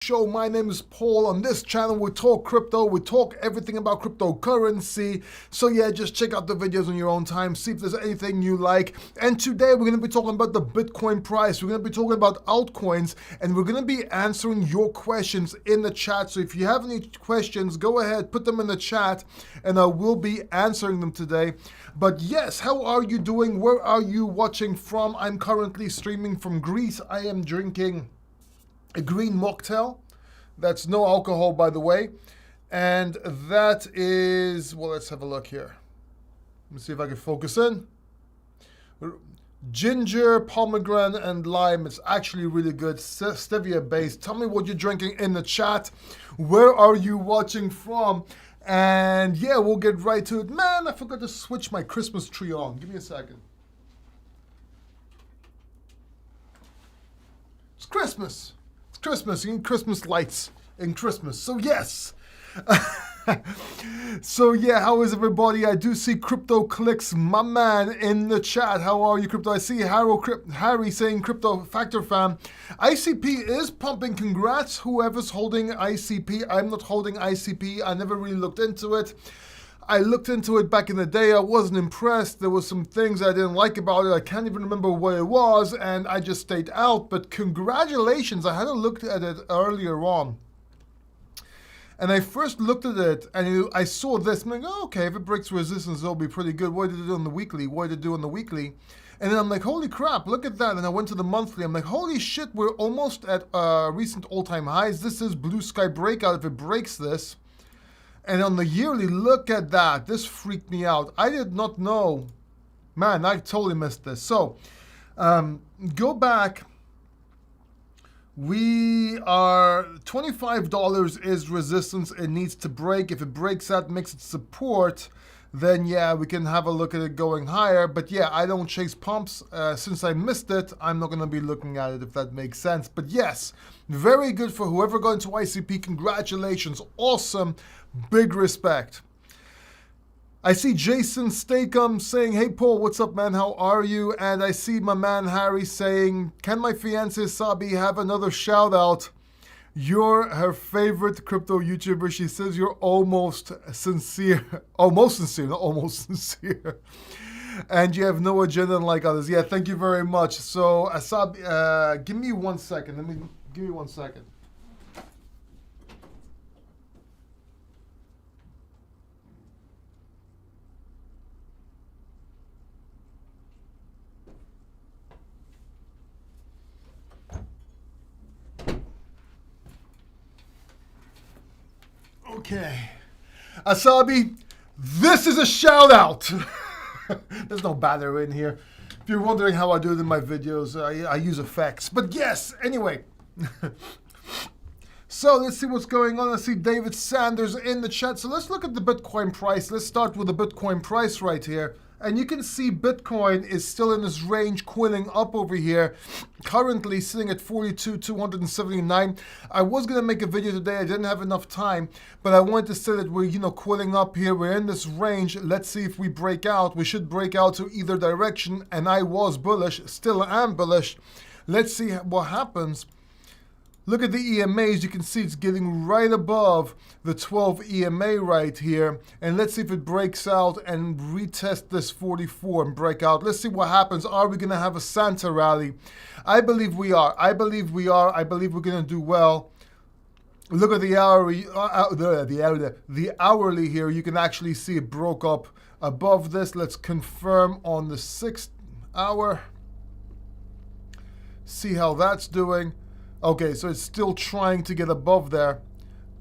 Show. My name is Paul. On this channel, we talk crypto, we talk everything about cryptocurrency. So yeah, just check out the videos on your own time, see if there's anything you like. And today we're going to be talking about the Bitcoin price. We're going to be talking about altcoins, and we're going to be answering your questions in the chat. So if you have any questions, go ahead, put them in the chat, and I will be answering them today. But yes, how are you doing? Where are you watching from? I'm currently streaming from Greece. I am drinking a green mocktail. That's no alcohol, by the way. And that is, well, let's have a look here. Let me see if I can focus in. Ginger, pomegranate, and lime. It's actually really good. Stevia based. Tell me what you're drinking in the chat. Where are you watching from? And yeah, we'll get right to it. Man, I forgot to switch my Christmas tree on. Give me a second. It's Christmas. Christmas, you need Christmas lights in Christmas. So yes. So yeah, how is everybody? I do see Crypto Clicks, my man, in the chat. How are you, Crypto? I see Harry saying Crypto Factor Fam. ICP is pumping. Congrats, whoever's holding ICP. I'm not holding ICP. I never really looked into it. I looked into it back in the day. I wasn't impressed. There were some things I didn't like about it. I can't even remember what it was, and I just stayed out. But congratulations. I had a look at it earlier on. And I first looked at it, and I saw this. I'm like, oh, okay, if it breaks resistance, it'll be pretty good. What did it do on the weekly? What did it do on the weekly? And then I'm like, holy crap, look at that. And I went to the monthly. I'm like, holy shit, we're almost at recent all-time highs. This is blue sky breakout if it breaks this. And on the yearly, look at that. This freaked me out. I did not know. Man, I totally missed this. So, go back. We are $25 is resistance. It needs to break. If it breaks that, makes it support, then yeah, we can have a look at it going higher. But yeah, I don't chase pumps. Since I missed it, I'm not going to be looking at it, if that makes sense. But yes, very good for whoever got into ICP. Congratulations. Awesome. Big respect. I see Jason Stakem saying, hey Paul, what's up, man? How are you? And I see my man Harry saying, can my fiance Sabi have another shout out? You're her favorite crypto YouTuber. She says you're almost sincere. Almost sincere, not almost sincere. And you have no agenda like others. Yeah, thank you very much. So, Sabi, give me 1 second. Give me 1 second. Okay. Asabi, this is a shout out. There's no banner in here. If you're wondering how I do it in my videos, I use effects. But yes, anyway. So let's see what's going on. I see David Sanders in the chat. So let's look at the Bitcoin price. Let's start with the Bitcoin price right here. And you can see Bitcoin is still in this range, coiling up over here. Currently sitting at 42,279. I was going to make a video today. I didn't have enough time. But I wanted to say that we're, coiling up here. We're in this range. Let's see if we break out. We should break out to either direction. And I was bullish. Still am bullish. Let's see what happens. Look at the EMAs. You can see it's getting right above the 12 EMA right here. And let's see if it breaks out and retest this 44 and break out. Let's see what happens. Are we going to have a Santa rally? I believe we are. I believe we are. I believe we're going to do well. Look at the hourly, the hourly here. You can actually see it broke up above this. Let's confirm on the 6th hour. See how that's doing. Okay, so it's still trying to get above there.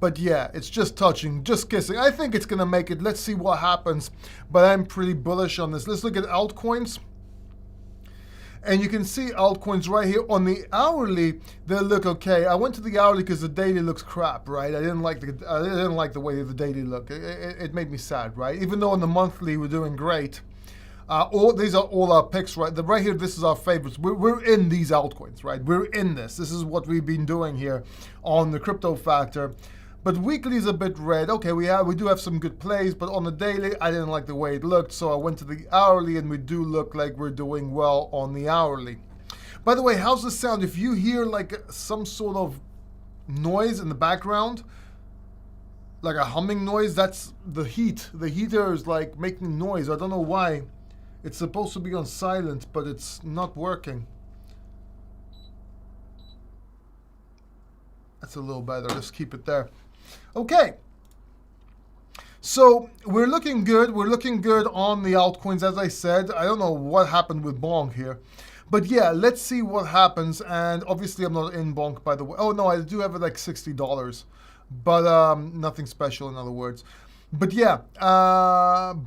But yeah, it's just touching, just kissing. I think it's going to make it. Let's see what happens. But I'm pretty bullish on this. Let's look at altcoins. And you can see altcoins right here on the hourly. They look okay. I went to the hourly because the daily looks crap, right? I didn't like the way the daily looked. It made me sad, right? Even though on the monthly we're doing great. These are all our picks, right? Right here, this is our favorites. We're in these altcoins, right? We're in this. This is what we've been doing here on the Crypto Factor. But weekly is a bit red. Okay, we do have some good plays, but on the daily, I didn't like the way it looked, so I went to the hourly, and we do look like we're doing well on the hourly. By the way, how's this sound? If you hear like some sort of noise in the background, like a humming noise, that's the heat. The heater is like making noise. I don't know why. It's supposed to be on silent, but it's not working. That's a little better. Let's keep it there. Okay. So we're looking good. We're looking good on the altcoins, as I said. I don't know what happened with Bonk here. But yeah, let's see what happens. And obviously I'm not in Bonk, by the way. Oh no, I do have it like $60. But nothing special, in other words. But yeah,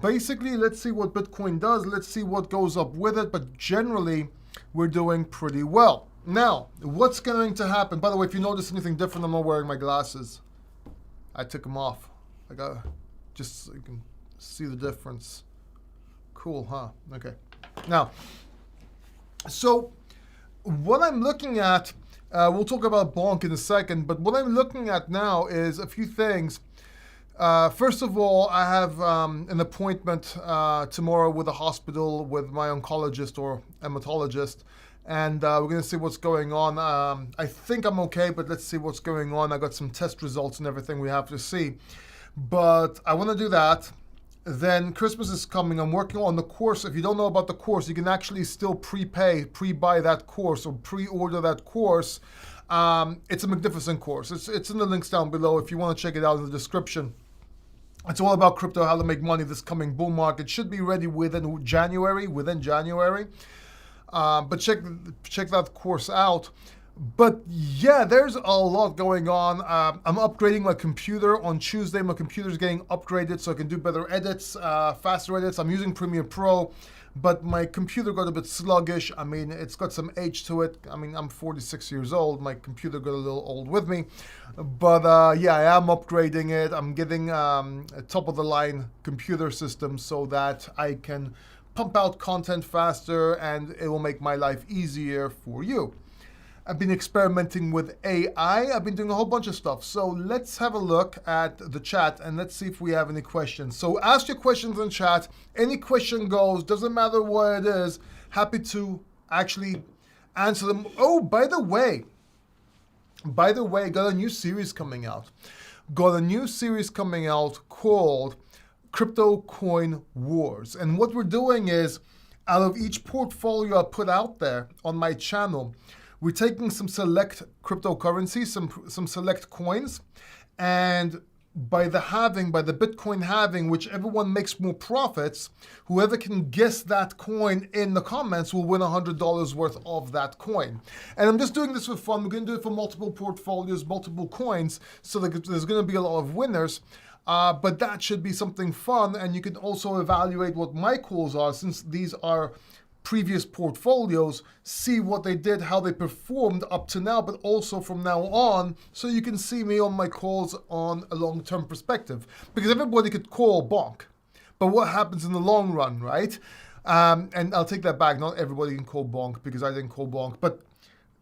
basically, let's see what Bitcoin does. Let's see what goes up with it. But generally, we're doing pretty well. Now, what's going to happen? By the way, if you notice anything different, I'm not wearing my glasses. I took them off. I got, just so you can see the difference. Cool, huh? Okay. Now, so what I'm looking at, we'll talk about Bonk in a second, but what I'm looking at now is a few things. First of all, I have an appointment tomorrow with a hospital with my oncologist or hematologist, and we're going to see what's going on. I think I'm okay, but let's see what's going on. I got some test results and everything we have to see, but I want to do that. Then Christmas is coming. I'm working on the course. If you don't know about the course, you can actually still pre-buy that course or pre-order that course. It's a magnificent course. It's in the links down below if you want to check it out in the description. It's all about crypto, how to make money this coming bull market. Should be ready within January. But check that course out. But yeah, there's a lot going on. I'm upgrading my computer on Tuesday. My computer's getting upgraded so I can do better edits, faster edits. I'm using Premiere Pro, but my computer got a bit sluggish. I mean, it's got some age to it. I mean, I'm 46 years old. My computer got a little old with me. But yeah, I am upgrading it. I'm getting a top-of-the-line computer system so that I can pump out content faster and it will make my life easier for you. I've been experimenting with AI. I've been doing a whole bunch of stuff. So let's have a look at the chat and let's see if we have any questions. So ask your questions in chat. Any question goes, doesn't matter what it is. Happy to actually answer them. Oh, by the way, got a new series coming out. Got a new series coming out called Crypto Coin Wars. And what we're doing is, out of each portfolio I put out there on my channel, we're taking some select cryptocurrencies, some select coins, and by the Bitcoin halving, whichever one makes more profits, whoever can guess that coin in the comments will win $100 worth of that coin. And I'm just doing this for fun. We're going to do it for multiple portfolios, multiple coins, so that there's going to be a lot of winners. But that should be something fun, and you can also evaluate what my calls are, since these are previous portfolios, see what they did, how they performed up to now, but also from now on, so you can see me on my calls on a long-term perspective. Because everybody could call Bonk, but what happens in the long run, right? And I'll take that back. Not everybody can call Bonk because I didn't call Bonk, but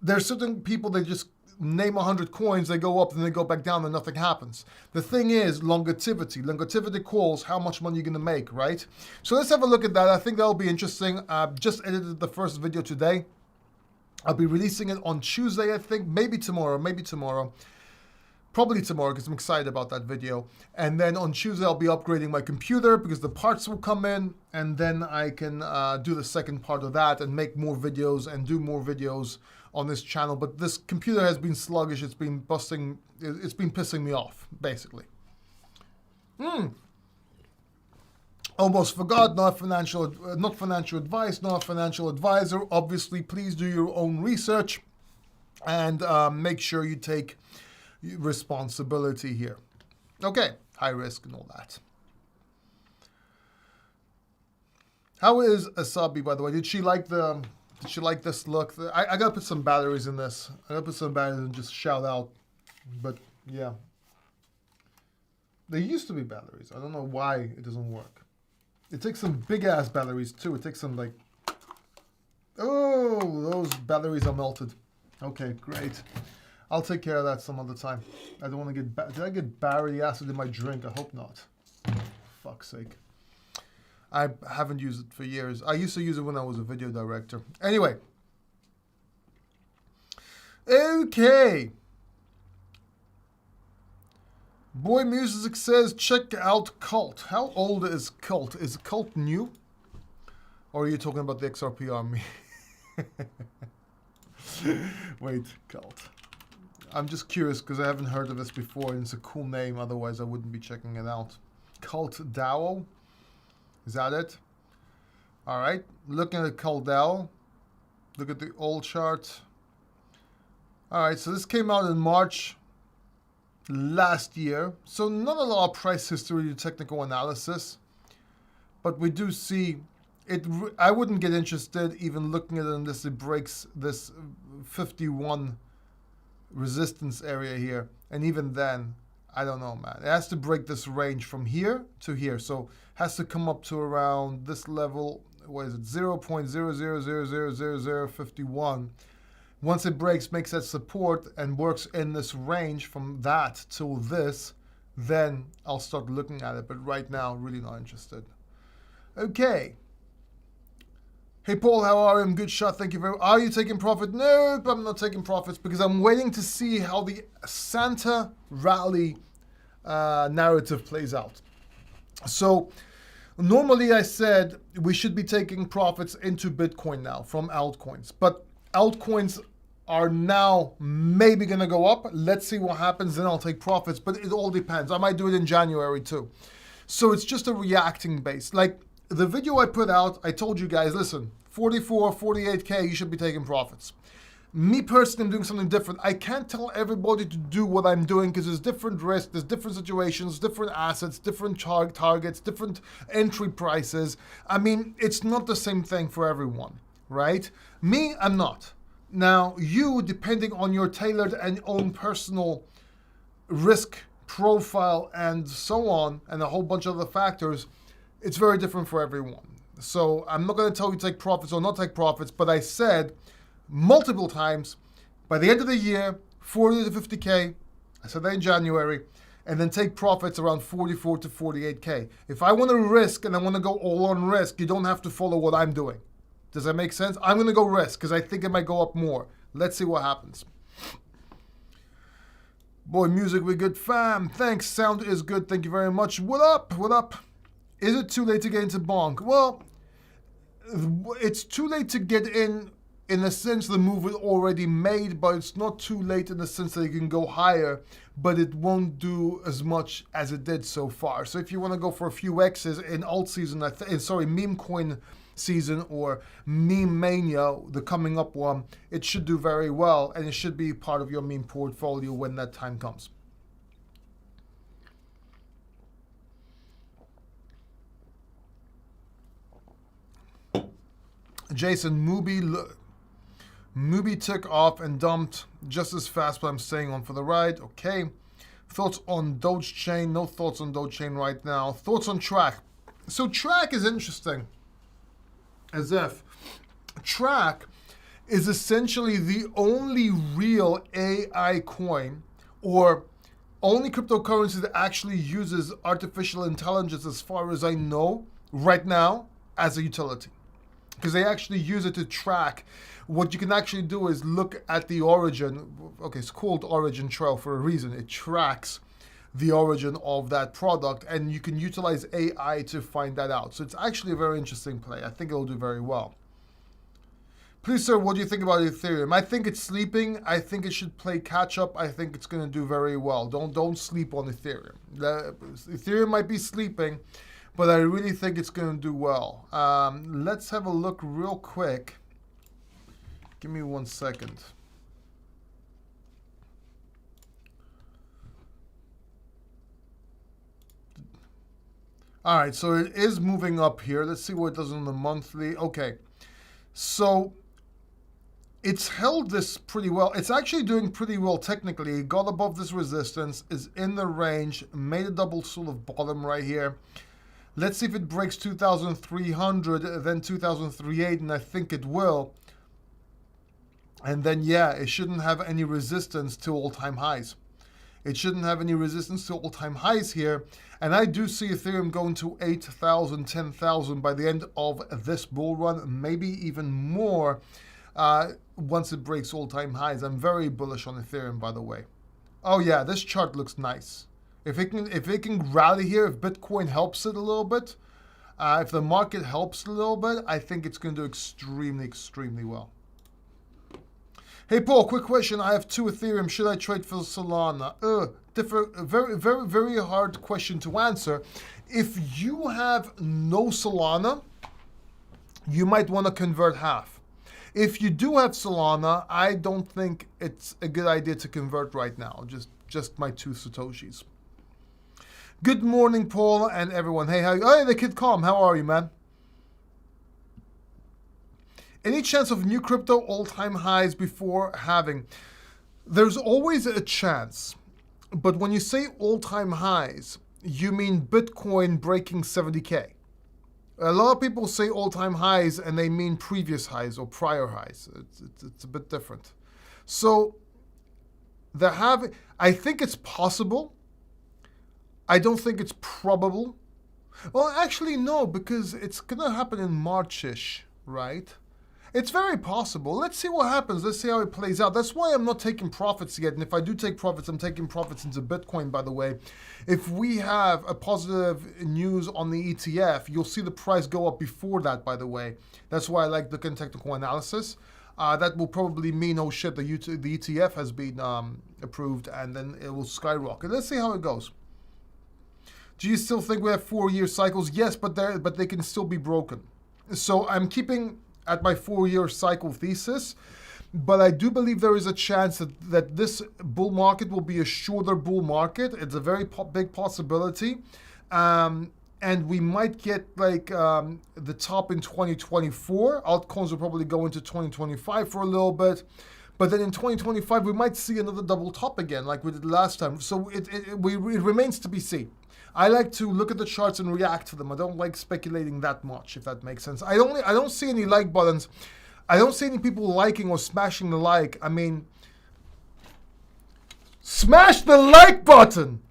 there's certain people that just name 100 coins, they go up, then they go back down, and nothing happens. The thing is longevity. Longevity calls how much money you're going to make, right? So let's have a look at that. I think that'll be interesting. I've just edited the first video today. I'll be releasing it on Tuesday, I think. Maybe tomorrow. Probably tomorrow, because I'm excited about that video. And then on Tuesday, I'll be upgrading my computer because the parts will come in, and then I can do the second part of that and make more videos and do more videos on this channel. But this computer has been sluggish. It's been pissing me off, basically. Almost forgot, not financial advice, not a financial advisor. Obviously, please do your own research and make sure you take responsibility here. Okay, high risk and all that. How is Asabi, by the way? Did she like this look? I gotta put some batteries in this. I gotta put some batteries and just shout out. But yeah, there used to be batteries. I don't know why it doesn't work. It takes some big ass batteries too. It takes some like, oh, those batteries are melted. Okay, great. I'll take care of that some other time. I don't want to get, did I get battery acid in my drink? I hope not. Fuck's sake. I haven't used it for years. I used to use it when I was a video director. Anyway. Okay. Boy Music says, check out Cult. How old is Cult? Is Cult new? Or are you talking about the XRP army? Wait, Cult. I'm just curious because I haven't heard of this before and it's a cool name. Otherwise, I wouldn't be checking it out. Cult DAO. Is that it? All right. Looking at Cult DAO. Look at the old chart. All right. So this came out in March last year. So not a lot of price history to technical analysis. But we do see it. I wouldn't get interested even looking at it unless it breaks this 51 resistance area here. And even then, I don't know, man. It has to break this range from here to here. So it has to come up to around this level. What is it? 0.00000051. Once it breaks, makes that support and works in this range from that till this, then I'll start looking at it. But right now, really not interested. Okay. Hey Paul, how are you? I'm good shot, thank you very much. Are you taking profit? Nope, I'm not taking profits because I'm waiting to see how the Santa rally narrative plays out. So normally I said we should be taking profits into Bitcoin now from altcoins, but altcoins are now maybe going to go up. Let's see what happens, then I'll take profits, but it all depends. I might do it in January too. So it's just a reacting base. Like the video I put out, I told you guys, listen, 44, 48K, you should be taking profits. Me personally, I'm doing something different. I can't tell everybody to do what I'm doing because there's different risks, there's different situations, different assets, different targets, different entry prices. I mean, it's not the same thing for everyone, right? Me, I'm not. Now, you, depending on your tailored and own personal risk profile and so on, and a whole bunch of other factors, it's very different for everyone. So I'm not going to tell you to take profits or not take profits, but I said multiple times, by the end of the year, 40 to 50K, I said that in January, and then take profits around 44 to 48K. If I want to risk and I want to go all on risk, you don't have to follow what I'm doing. Does that make sense? I'm going to go risk because I think it might go up more. Let's see what happens. Boy, music, we good, fam. Thanks. Sound is good. Thank you very much. What up? What up? Is it too late to get into bonk? Well, it's too late to get in the sense the move is already made, but it's not too late in the sense that you can go higher, but it won't do as much as it did so far. So if you want to go for a few X's in alt season, meme coin season or meme mania, the coming up one, it should do very well and it should be part of your meme portfolio when that time comes. Jason, Mubi took off and dumped just as fast, but I'm staying on for the ride. Okay. Thoughts on Dogechain? No thoughts on Dogechain right now. Thoughts on Track? So Track is interesting. As if Track is essentially the only real AI coin or only cryptocurrency that actually uses artificial intelligence, as far as I know, right now as a utility. Because they actually use it to track. What you can actually do is look at the origin. Okay, it's called Origin Trail for a reason. It tracks the origin of that product, and you can utilize AI to find that out. So it's actually a very interesting play. I think it'll do very well. Please, sir, what do you think about Ethereum? I think it's sleeping. I think it should play catch up. I think it's going to do very well. Don't sleep on Ethereum. Ethereum might be sleeping, but I really think it's going to do well. Let's have a look real quick. Give me 1 second. All right, so it is moving up here. Let's see what it does on the monthly. Okay, so it's held this pretty well. It's actually doing pretty well technically. It got above this resistance, is in the range, made a double sort of bottom right here. Let's see if it breaks 2,300, then 2,308, and I think it will. And then, yeah, it shouldn't have any resistance to all-time highs. It shouldn't have any resistance to all-time highs here. And I do see Ethereum going to 8,000, 10,000 by the end of this bull run, maybe even more once it breaks all-time highs. I'm very bullish on Ethereum, by the way. Oh, yeah, this chart looks nice. If it can rally here, if Bitcoin helps it a little bit, if the market helps a little bit, I think it's going to do extremely, extremely well. Hey Paul, quick question. I have 2 Ethereum. Should I trade for Solana? Very, very, very hard question to answer. If you have no Solana, you might want to convert half. If you do have Solana, I don't think it's a good idea to convert right now. Just my 2 Satoshis. Good morning, Paul and everyone. Hey, hey, the Kid Calm. How are you, man? Any chance of new crypto all-time highs before halving? There's always a chance. But when you say all-time highs, you mean Bitcoin breaking 70K. A lot of people say all-time highs and they mean previous highs or prior highs. It's a bit different. So I think it's possible. I don't think it's probable. Well, actually, no, because it's going to happen in March-ish, right? It's very possible. Let's see what happens. Let's see how it plays out. That's why I'm not taking profits yet. And if I do take profits, I'm taking profits into Bitcoin, by the way. If we have a positive news on the ETF, you'll see the price go up before that, by the way. That's why I like looking at technical analysis. That will probably mean, oh shit, the ETF has been approved, and then it will skyrocket. Let's see how it goes. Do you still think we have 4-year cycles? Yes, but they can still be broken. So I'm keeping at my 4-year cycle thesis, but I do believe there is a chance that this bull market will be a shorter bull market. It's a very big possibility. And we might get like the top in 2024. Altcoins will probably go into 2025 for a little bit. But then in 2025, we might see another double top again, like we did last time. So it remains to be seen. I like to look at the charts and react to them. I don't like speculating that much, if that makes sense. I don't see any like buttons. I don't see any people liking or smashing the like. I mean, smash the like button!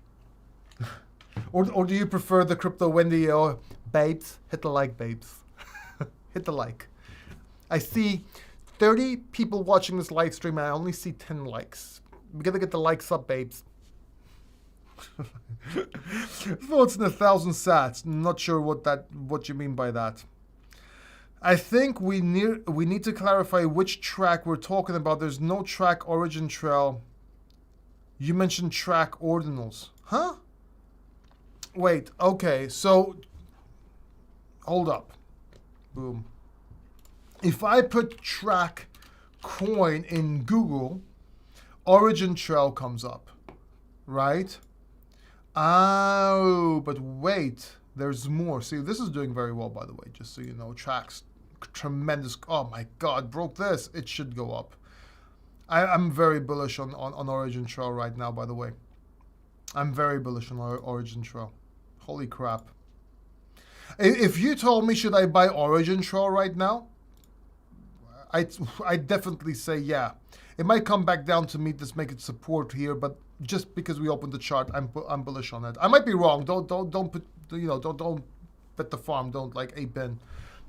or do you prefer the Crypto Wendy babes? Hit the like, babes. Hit the like. I see 30 people watching this live stream and I only see 10 likes. We gotta get the likes up, babes. Thoughts in 1,000 sats. Not sure what you mean by that. I think we need to clarify which track we're talking about. There's no track origin trail. You mentioned track ordinals. Huh? Wait, okay, so hold up. Boom. If I put track coin in Google, origin trail comes up, right? Oh, but wait, there's more. See, this is doing very well, by the way, just so you know. Tracks, tremendous. Oh my God, broke this. It should go up. I'm very bullish on origin trail right now, by the way. I'm very bullish on origin trail. Holy crap. If you told me, should I buy origin trail right now? I'd definitely say yeah. It might come back down to meet this, make it support here, but just because we opened the chart, I'm bullish on it. I might be wrong. Don't put, don't bet the farm. Don't like ape in.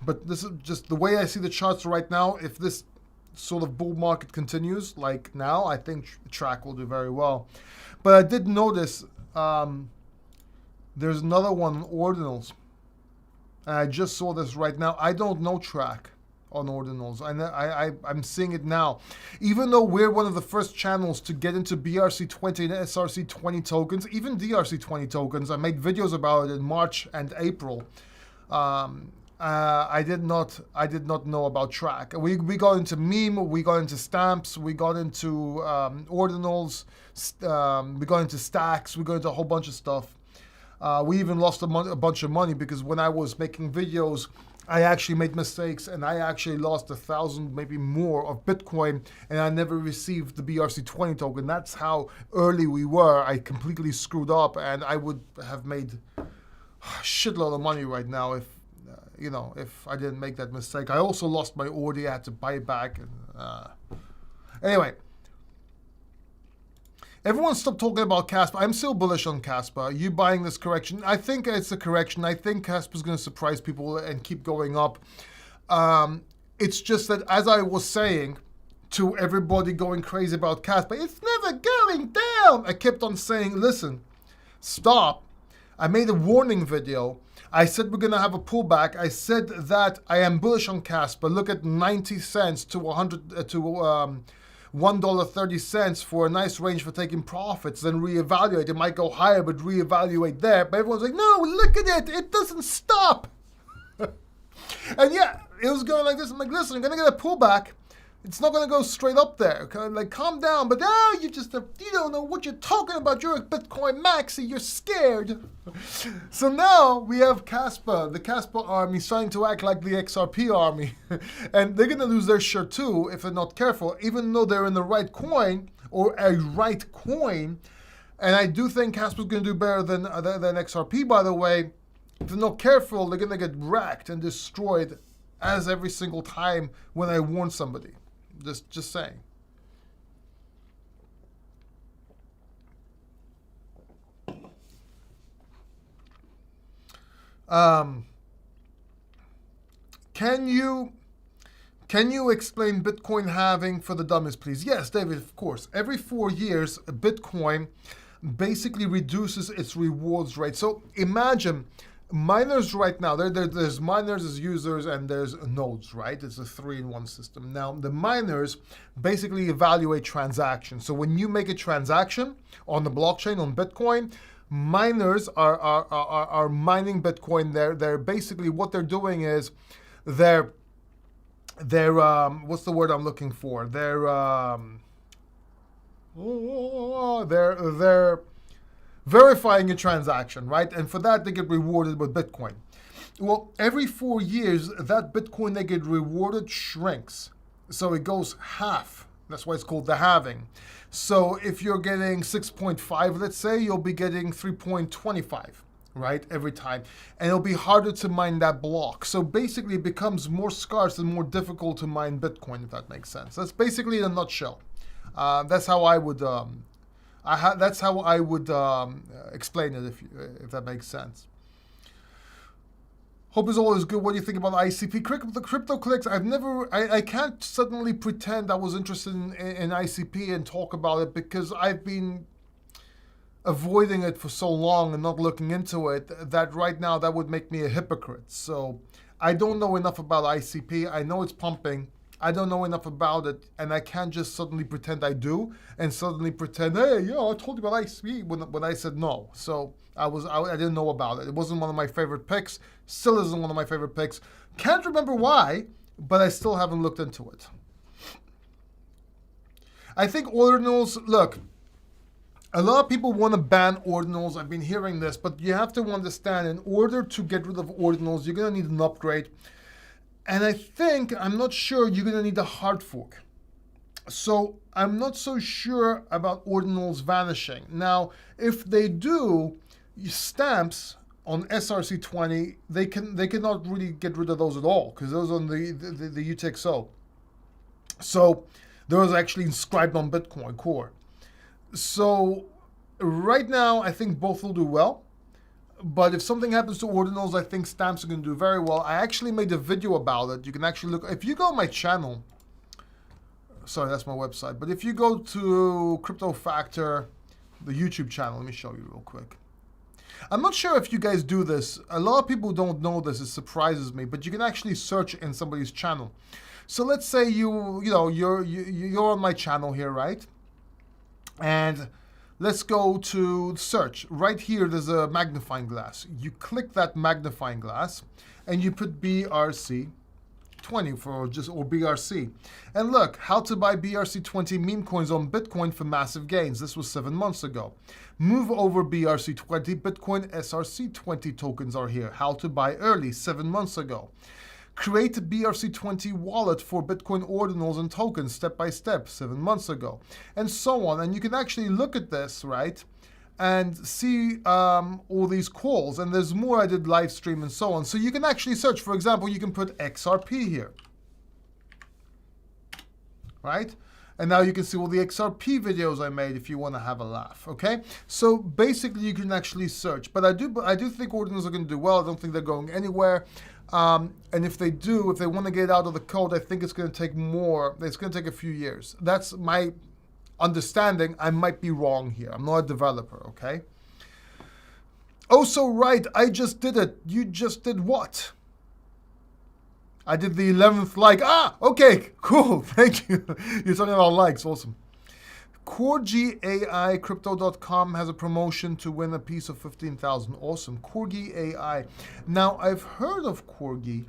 But this is just the way I see the charts right now. If this sort of bull market continues like now, I think track will do very well. But I did notice there's another one, ordinals. And I just saw this right now. I don't know track on ordinals. I'm seeing it now. Even though we're one of the first channels to get into BRC20 and SRC20 tokens, even DRC20 tokens, I made videos about it in March and April. I did not know about track. We got into meme, we got into stamps, we got into ordinals, we got into stacks, we got into a whole bunch of stuff. We even lost a bunch of money because when I was making videos, I actually made mistakes and I actually lost 1,000, maybe more of Bitcoin, and I never received the BRC20 token. That's how early we were. I completely screwed up, and I would have made a shitload of money right now if I didn't make that mistake. I also lost my order. I had to buy it back. Anyway. Everyone stop talking about Casper. I'm still bullish on Casper. Are you buying this correction? I think it's a correction. I think Casper's going to surprise people and keep going up. It's just that, as I was saying to everybody going crazy about Casper, it's never going down. I kept on saying, listen, stop. I made a warning video. I said we're going to have a pullback. I said that I am bullish on Casper. Look at 90 cents to $1.30 for a nice range for taking profits. Then reevaluate. It might go higher, but reevaluate there. But everyone's like, no, look at it. It doesn't stop. And yeah, it was going like this. I'm like, listen, I'm going to get a pullback. It's not going to go straight up there. Okay? Like, calm down. But now you don't know what you're talking about. You're a Bitcoin maxi. You're scared. So now we have Casper, the Casper army, starting to act like the XRP army. And they're going to lose their shirt too if they're not careful, even though they're in the right coin or a right coin. And I do think Casper's going to do better than XRP, by the way. If they're not careful, they're going to get wrecked and destroyed as every single time when I warn somebody. Just saying. Can you explain Bitcoin halving for the dummies, please? Yes, David, of course. Every 4 years, Bitcoin basically reduces its rewards rate. So imagine miners right now, there's miners, there's users, and there's nodes, right? It's a 3-in-1 system. Now, the miners basically evaluate transactions. So when you make a transaction on the blockchain, on Bitcoin, miners are mining Bitcoin. They're basically, what they're doing is they're what's the word I'm looking for? They're verifying a transaction, right? And for that, they get rewarded with Bitcoin. Well, every 4 years, that Bitcoin they get rewarded shrinks. So it goes half. That's why it's called the halving. So if you're getting 6.5, let's say, you'll be getting 3.25, right? Every time. And it'll be harder to mine that block. So basically, it becomes more scarce and more difficult to mine Bitcoin, if that makes sense. That's basically in a nutshell. That's how I would... that's how I would explain it, if that makes sense. Hope is always good. What do you think about ICP? The crypto clicks. I can't suddenly pretend I was interested in ICP and talk about it because I've been avoiding it for so long and not looking into it that right now that would make me a hypocrite. So I don't know enough about ICP. I know it's pumping. I don't know enough about it, and I can't just suddenly pretend I do, and suddenly pretend, hey, I told you about ICP when I said no. So I didn't know about it. It wasn't one of my favorite picks. Still isn't one of my favorite picks. Can't remember why, but I still haven't looked into it. I think ordinals, look, a lot of people want to ban ordinals. I've been hearing this, but you have to understand, in order to get rid of ordinals, you're going to need an upgrade. And I'm not sure you're going to need a hard fork. So I'm not so sure about ordinals vanishing. Now, if they do, stamps on SRC20, they cannot really get rid of those at all because those are on the UTXO. So those are actually inscribed on Bitcoin Core. So right now, I think both will do well. But if something happens to ordinals, I think stamps are going to do very well. I actually made a video about it. You can actually look. If you go on my channel, sorry, that's my website. But if you go to Crypto Factor, the YouTube channel, let me show you real quick. I'm not sure if you guys do this. A lot of people don't know this. It surprises me. But you can actually search in somebody's channel. So let's say you're on my channel here, right? And let's go to search. Right here, there's a magnifying glass. You click that magnifying glass, and you put BRC20 or BRC. And look, how to buy BRC20 meme coins on Bitcoin for massive gains. This was 7 months ago. Move over BRC20, Bitcoin SRC20 tokens are here. How to buy early, 7 months ago. Create a BRC20 wallet for Bitcoin ordinals and tokens step by step 7 months ago, and so on. And you can actually look at this, right, and see all these calls. And there's more. I did live stream and so on. So you can actually search. For example, you can put XRP here, right? And now you can see all the XRP videos I made if you want to have a laugh, okay? So basically, you can actually search. But I do think ordinals are going to do well. I don't think they're going anywhere. And if they do, if they want to get out of the code, I think it's going to take more. It's going to take a few years. That's my understanding. I might be wrong here. I'm not a developer, okay? Oh, so right, I just did it. You just did what? I did the 11th like. Ah, okay, cool. Thank you. You're talking about likes. Awesome. Corgi AI Crypto.com has a promotion to win a piece of 15,000. Awesome. Corgi AI. Now, I've heard of Corgi.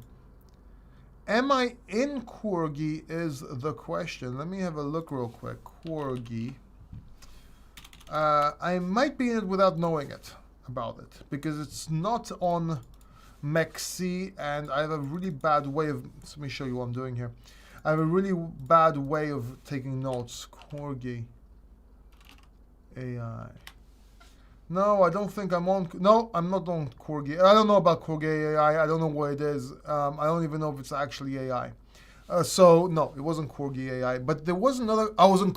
Am I in Corgi is the question. Let me have a look real quick. Corgi. I might be in it without knowing it about it because it's not on Mexi, and I have a really bad way of, let me show you what I'm doing here. I have a really bad way of taking notes. Corgi AI. No, I don't think I'm on, no, I'm not on Corgi. I don't know about Corgi AI. I don't know what it is. I don't even know if it's actually AI. So, no, it wasn't Corgi AI. But there was another, I was on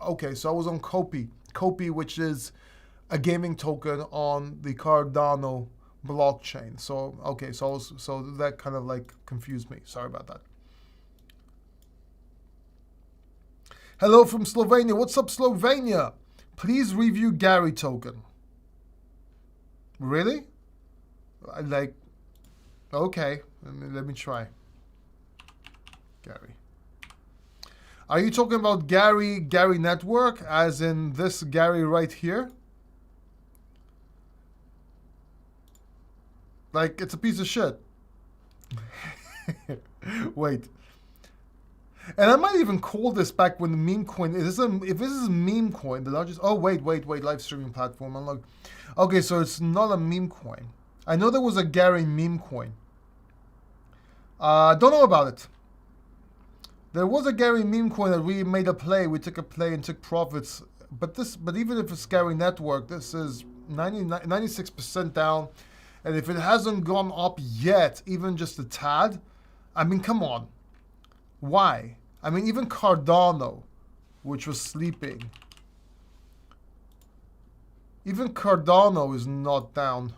okay, so I was on Kopi. Kopi, which is a gaming token on the Cardano blockchain. So, okay, so that kind of like confused me. Sorry about that. Hello from Slovenia. What's up, Slovenia? Please review Gary token. Really? Like, okay, let me try. Gary. Are you talking about Gary Network, as in this Gary right here? Like, it's a piece of shit. Wait. And I might even call this back when the meme coin, if this is a meme coin, the largest, oh, wait, live streaming platform, unlock. Okay, so it's not a meme coin. I know there was a Gary meme coin. Don't know about it. There was a Gary meme coin that we made a play. We took a play and took profits. But even if it's Gary Network, this is 96% down. And if it hasn't gone up yet, even just a tad, I mean, come on. Why? I mean, even Cardano, which was sleeping, even Cardano is not down.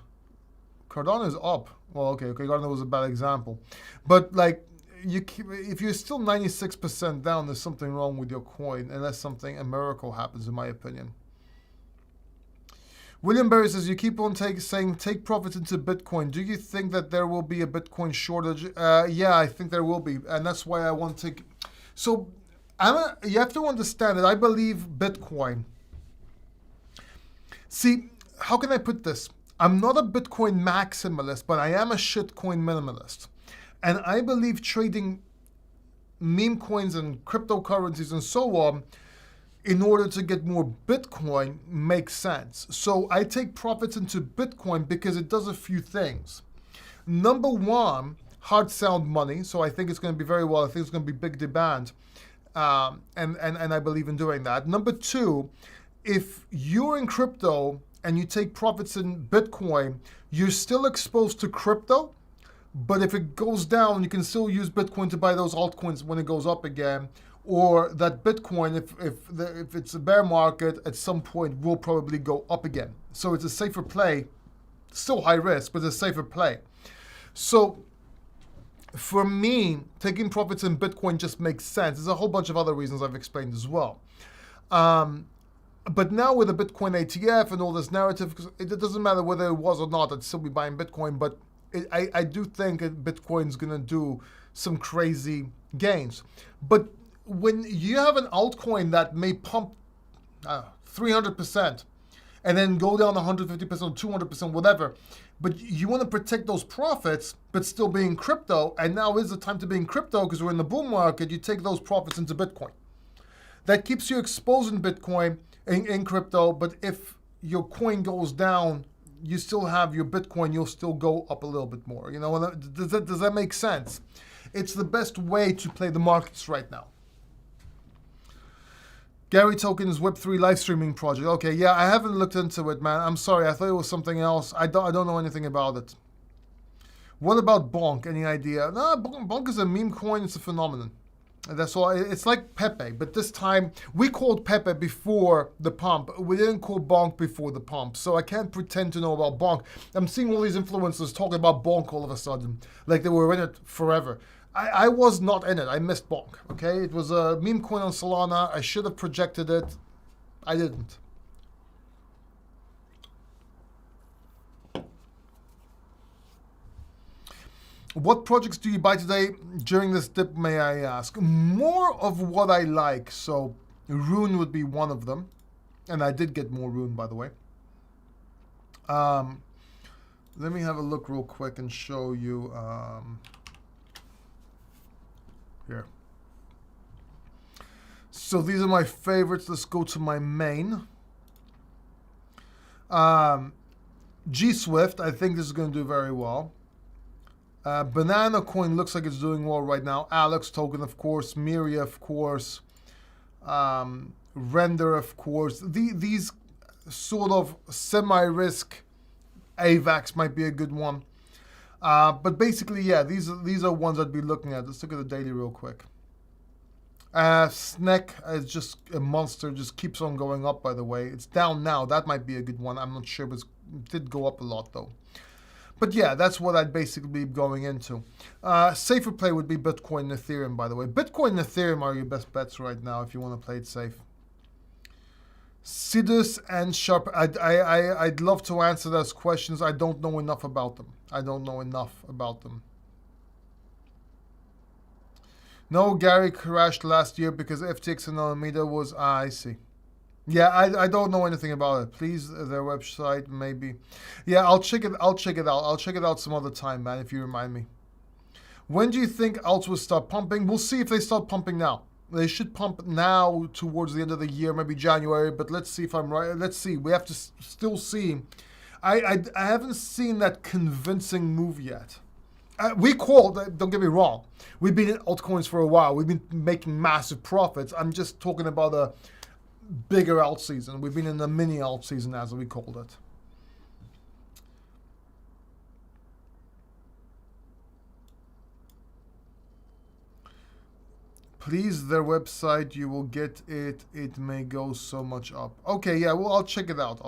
Cardano is up. Well, okay, Cardano was a bad example. But, like, if you're still 96% down, there's something wrong with your coin, unless a miracle happens, in my opinion. William Berry says, you keep on saying take profits into Bitcoin. Do you think that there will be a Bitcoin shortage? Yeah, I think there will be. And that's why I want to... So, you have to understand that I believe Bitcoin. See, how can I put this? I'm not a Bitcoin maximalist, but I am a shitcoin minimalist. And I believe trading meme coins and cryptocurrencies and so on in order to get more Bitcoin makes sense. So I take profits into Bitcoin because it does a few things. Number one, hard sound money. So I think it's going to be very well. I think it's going to be big demand. And I believe in doing that. Number two, if you're in crypto and you take profits in Bitcoin, you're still exposed to crypto. But if it goes down, you can still use Bitcoin to buy those altcoins when it goes up again. Or that Bitcoin, if it's a bear market, at some point will probably go up again. So it's a safer play, still high risk, but a safer play. So for me, taking profits in Bitcoin just makes sense. There's a whole bunch of other reasons I've explained as well. But now with the Bitcoin ATF and all this narrative, it doesn't matter whether it was or not, I'd still be buying Bitcoin. But I do think that Bitcoin's going to do some crazy gains. But when you have an altcoin that may pump 300% and then go down 150%, 200%, whatever, but you want to protect those profits, but still be in crypto, and now is the time to be in crypto because we're in the bull market, you take those profits into Bitcoin. That keeps you exposed in Bitcoin, in crypto, but if your coin goes down, you still have your Bitcoin, you'll still go up a little bit more. You know, does that make sense? It's the best way to play the markets right now. Gary Token's Web3 live streaming project. Okay, yeah, I haven't looked into it, man. I'm sorry, I thought it was something else. I don't know anything about it. What about Bonk? Any idea? No, Bonk is a meme coin. It's a phenomenon. That's all. It's like Pepe, but this time we called Pepe before the pump. We didn't call Bonk before the pump, so I can't pretend to know about Bonk. I'm seeing all these influencers talking about Bonk all of a sudden, like they were in it forever. I was not in it. I missed Bonk, okay? It was a meme coin on Solana. I should have projected it. I didn't. What projects do you buy today during this dip, may I ask? More of what I like. So Rune would be one of them. And I did get more Rune, by the way. Let me have a look real quick and show you here. So these are my favorites. Let's go to my main. G Swift, I think this is going to do very well. Banana Coin looks like it's doing well right now. Alex Token, of course. Miria, of course. Render, of course. These sort of semi-risk AVAX might be a good one. But basically, yeah, these are ones I'd be looking at. Let's look at the daily real quick. Snack is just a monster, just keeps on going up, by the way. It's down now. That might be a good one. I'm not sure, but it did go up a lot, though. But yeah, that's what I'd basically be going into. Safer play would be Bitcoin and Ethereum, by the way. Bitcoin and Ethereum are your best bets right now if you want to play it safe. Sidus and Sharp, I'd love to answer those questions. I don't know enough about them. No, Gary crashed last year because FTX and Alameda was... I see. Yeah, I don't know anything about it. Please, their website, maybe. Yeah, I'll check it out. I'll check it out some other time, man, if you remind me. When do you think alts will start pumping? We'll see if they start pumping now. They should pump now towards the end of the year, maybe January, but let's see if I'm right. Let's see. We have to still see. I haven't seen that convincing move yet. We called, don't get me wrong. We've been in altcoins for a while. We've been making massive profits. I'm just talking about a bigger alt season. We've been in a mini alt season, as we called it. Please, their website, you will get it. It may go so much up. Okay, yeah, well, I'll check it out.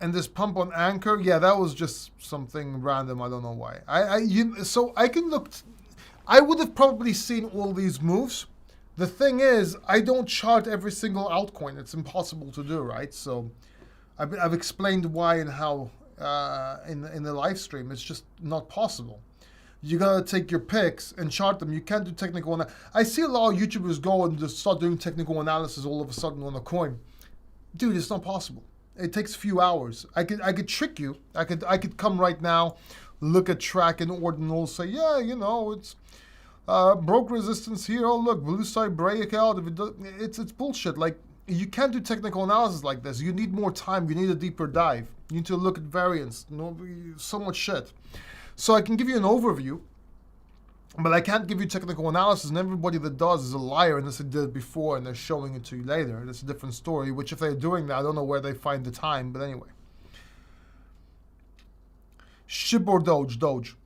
And this pump on Anchor, yeah, that was just something random. I don't know why. So I can look. I would have probably seen all these moves. The thing is, I don't chart every single altcoin. It's impossible to do, right? So I've explained why and how in the live stream. It's just not possible. You gotta take your picks and chart them. You can't do technical analysis. I see a lot of YouTubers go and just start doing technical analysis all of a sudden on a coin. Dude, it's not possible. It takes a few hours. I could trick you. I could come right now, look at track and ordinal, say, yeah, you know, it's broke resistance here. Oh look, blue side breakout. If it does, it's bullshit. Like, you can't do technical analysis like this. You need more time. You need a deeper dive. You need to look at variance. So much shit. So I can give you an overview, but I can't give you technical analysis, and everybody that does is a liar unless they did it before and they're showing it to you later. That's a different story, which if they're doing that, I don't know where they find the time, but anyway. SHIB or Doge?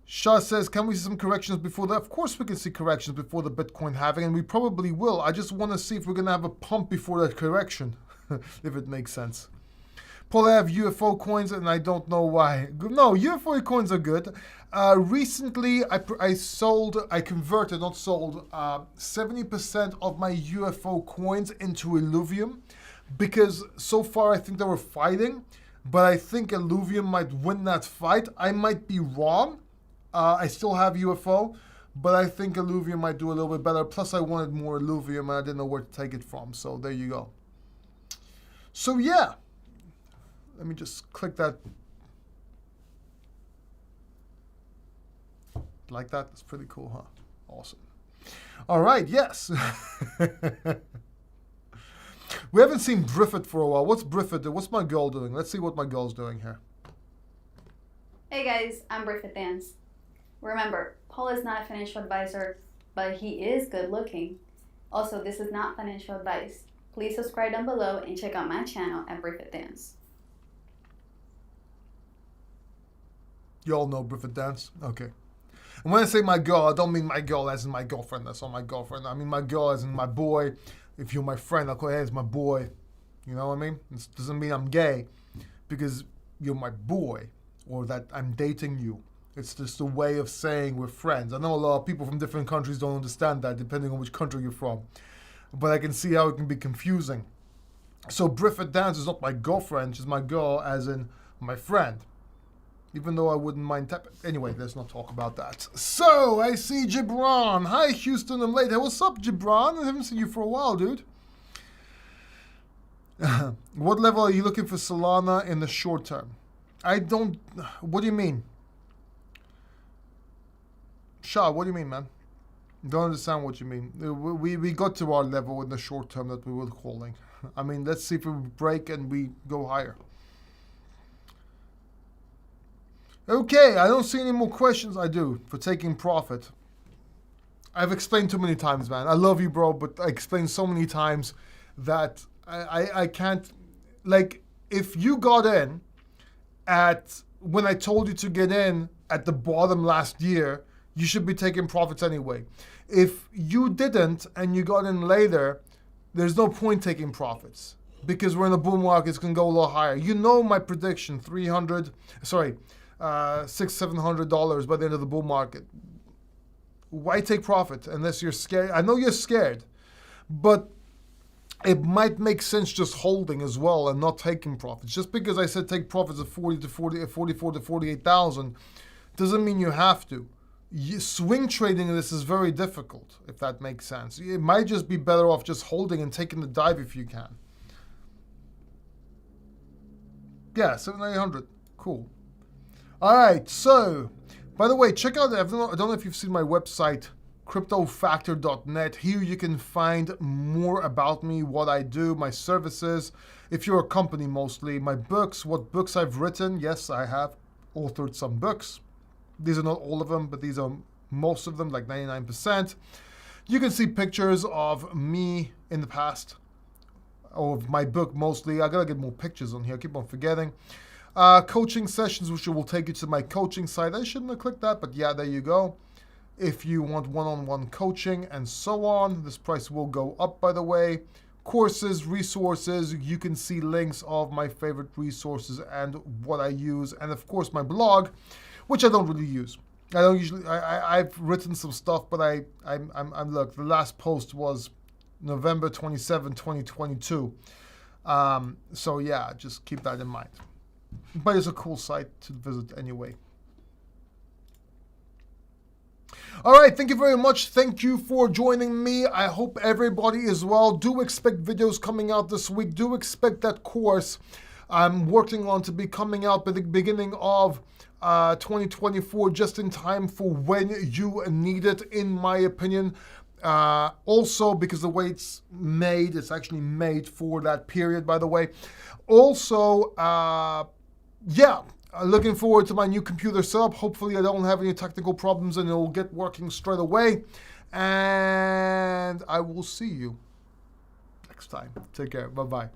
Shah says, can we see some corrections before that? Of course we can see corrections before the Bitcoin halving, and we probably will. I just want to see if we're going to have a pump before that correction, if it makes sense. Paul, I have UFO coins and I don't know why. No, UFO coins are good. Recently, I converted, not sold, 70% of my UFO coins into Illuvium because so far I think they were fighting, but I think Illuvium might win that fight. I might be wrong. I still have UFO, but I think Illuvium might do a little bit better. Plus, I wanted more Illuvium and I didn't know where to take it from. So there you go. So yeah. Let me just click that. Like that? That's pretty cool, huh? Awesome. All right, yes. We haven't seen Briffett for a while. What's Briffett? What's my girl doing? Let's see what my girl's doing here. Hey guys, I'm Briffett Dance. Remember, Paul is not a financial advisor, but he is good looking. Also, this is not financial advice. Please subscribe down below and check out my channel at Briffett Dance. You all know Briffett Dance? Okay. And when I say my girl, I don't mean my girl as in my girlfriend. That's not my girlfriend. I mean my girl as in my boy. If you're my friend, I'll call you, hey, it's my boy. You know what I mean? This doesn't mean I'm gay because you're my boy or that I'm dating you. It's just a way of saying we're friends. I know a lot of people from different countries don't understand that depending on which country you're from. But I can see how it can be confusing. So Briffett Dance is not my girlfriend. She's my girl as in my friend. Even though I wouldn't mind tapping. Anyway, let's not talk about that. So, I see Gibran. Hi, Houston, I'm late. Hey, what's up, Gibran? I haven't seen you for a while, dude. What level are you looking for Solana in the short term? I don't... What do you mean? Shah, what do you mean, man? Don't understand what you mean. We got to our level in the short term that we were calling. I mean, let's see if we break and we go higher. Okay, I don't see any more questions. I do, for taking profit. I've explained too many times, man. I love you, bro, but I explained so many times that I can't... Like, if you got in at... When I told you to get in at the bottom last year, you should be taking profits anyway. If you didn't and you got in later, there's no point taking profits. Because we're in a bull market, it's going to go a lot higher. You know my prediction, $600-700 by the end of the bull market. Why take profit unless you're scared? I know you're scared, but it might make sense just holding as well and not taking profits. Just because I said take profits of 44 to 48,000 doesn't mean you have to. Swing trading this is very difficult, if that makes sense. It might just be better off just holding and taking the dive if you can. Yeah, 7,800. Cool. All right, so, by the way, check out, I don't know if you've seen my website, cryptofactor.net. Here you can find more about me, what I do, my services. If you're a company mostly, my books, what books I've written. Yes, I have authored some books. These are not all of them, but these are most of them, like 99%. You can see pictures of me in the past, of my book mostly. I gotta get more pictures on here, I keep on forgetting. Coaching sessions, which will take you to my coaching site. I shouldn't have clicked that, but yeah, there you go. If you want one-on-one coaching and so on, this price will go up, by the way. Courses, resources, you can see links of my favorite resources and what I use. And of course, my blog, which I don't really use. I don't usually, I've written some stuff, but I'm look, the last post was November 27, 2022. So yeah, just keep that in mind. But it's a cool site to visit anyway. All right, thank you very much. Thank you for joining me. I hope everybody is well. Do expect videos coming out this week. Do expect that course I'm working on to be coming out by the beginning of 2024, just in time for when you need it, in my opinion. Also, because the way it's made, it's actually made for that period, by the way. Also, yeah, looking forward to my new computer setup. Hopefully I don't have any technical problems and it'll get working straight away. And I will see you next time. Take care. Bye-bye.